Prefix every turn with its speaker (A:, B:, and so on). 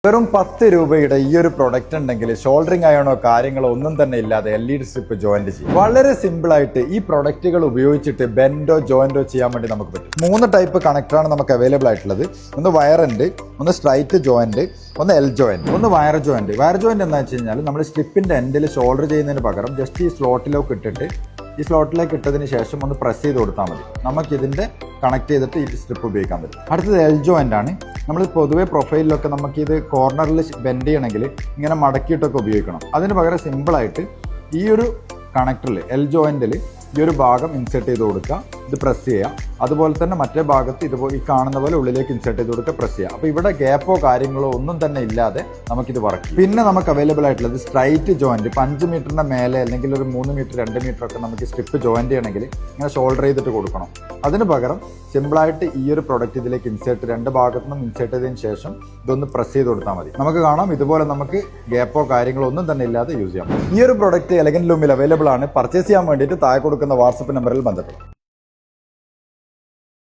A: വെറും 10 രൂപയുടെ ഈ ഒരു പ്രൊഡക്റ്റ് ഉണ്ടെങ്കിൽ ഷോൾഡറിംഗ് ആയണോ കാര്യങ്ങളോ ഒന്നും തന്നെ ഇല്ലാതെ LED സ്ട്രിപ്പ് ജോയിന്റ് ചെയ്യും. വളരെ സിമ്പിൾ ആയിട്ട് ഈ പ്രൊഡക്റ്റുകൾ ഉപയോഗിച്ചിട്ട് ബെൻഡോ ജോയിന്റോ ചെയ്യാൻ വേണ്ടി നമുക്ക് പറ്റും. 3 ടൈപ്പ് കണക്ടറാണ് നമുക്ക് അവൈലബിൾ ആയിട്ടുള്ളത്. ഒന്ന് വയർ ഉണ്ട്, ഒന്ന് സ്ട്രൈറ്റ് ജോയിന്റ്, ഒന്ന് എൽ ജോയിന്റ്, ഒന്ന് വയർ ജോയിന്റ്. വയർ ജോയിന്റ് എന്താ വെച്ച് കഴിഞ്ഞാൽ നമ്മൾ സ്ട്രിപ്പിന്റെ എൻഡിൽ ഷോൾഡർ ചെയ്യുന്നതിന് പകരം ജസ്റ്റ് ഈ സ്ലോട്ടിലേക്ക് ഇട്ടിട്ട് ഈ സ്ലോട്ടിലേക്ക് ഇട്ടതിന് ശേഷം ഒന്ന് പ്രസ് ചെയ്ത് കൊടുത്താൽ മതി. നമുക്കിതിൻ്റെ കണക്ട് ചെയ്തിട്ട് ഈ സ്ട്രിപ്പ് ഉപയോഗിക്കാൻ പറ്റും. അടുത്തത് എൽ ജോയിന്റ് ആണ്. നമ്മൾ പൊതുവെ പ്രൊഫൈലിലൊക്കെ നമുക്കിത് കോർണറിൽ ബെൻഡ് ചെയ്യണമെങ്കിൽ ഇങ്ങനെ മടക്കിയിട്ടൊക്കെ ഉപയോഗിക്കണം. അതിന് പകരം സിമ്പിളായിട്ട് ഈ ഒരു കണക്ടറിൽ എൽ ജോയിന്റിൽ ഈ ഒരു ഭാഗം ഇൻസേർട്ട് ചെയ്ത് കൊടുക്കുക, ഇത് പ്രസ് ചെയ്യുക. അതുപോലെ തന്നെ മറ്റേ ഭാഗത്ത് ഇതുപോലെ ഈ കാണുന്ന പോലെ ഉള്ളിലേക്ക് ഇൻസേർട്ട് ചെയ്ത് കൊടുക്കുക, പ്രസ് ചെയ്യുക. അപ്പോൾ ഇവിടെ ഗ്യാപ്പോ കാര്യങ്ങളോ ഒന്നും തന്നെ ഇല്ലാതെ നമുക്കിത് വർക്ക് ചെയ്യും. പിന്നെ നമുക്ക് അവൈലബിൾ ആയിട്ടുള്ളത് സ്ട്രൈറ്റ് ജോയിന്റ്. ഇപ്പോൾ 5 മീറ്ററിന്റെ മേലെ അല്ലെങ്കിൽ ഒരു 3 മീറ്റർ 2 മീറ്റർ ഒക്കെ നമുക്ക് സ്ട്രിപ്പ് ജോയിന്റ് ചെയ്യണമെങ്കിൽ ഇങ്ങനെ ഷോൾഡർ ചെയ്തിട്ട് കൊടുക്കണം. അതിന് പകരം സിമ്പിളായിട്ട് ഈ ഒരു പ്രൊഡക്റ്റ് ഇതിലേക്ക് ഇൻസേർട്ട് 2 ഭാഗത്തു നിന്നും ഇൻസേർട്ട് ചെയ്തതിന് ശേഷം ഇതൊന്ന് പ്രസ് ചെയ്ത് കൊടുത്താൽ മതി. നമുക്ക് കാണാം ഇതുപോലെ നമുക്ക് ഗ്യാപ്പോ കാര്യങ്ങളോ ഒന്നും തന്നെ ഇല്ലാതെ യൂസ് ചെയ്യാം. ഈ ഒരു പ്രൊഡക്റ്റ് എലഗന്റ് ലൂമിൽ അവൈലബിൾ ആണ്. പർച്ചേസ് ചെയ്യാൻ വേണ്ടിയിട്ട് താഴെ കൊടുക്കുന്ന വാട്സപ്പ് നമ്പറിൽ ബന്ധപ്പെടും.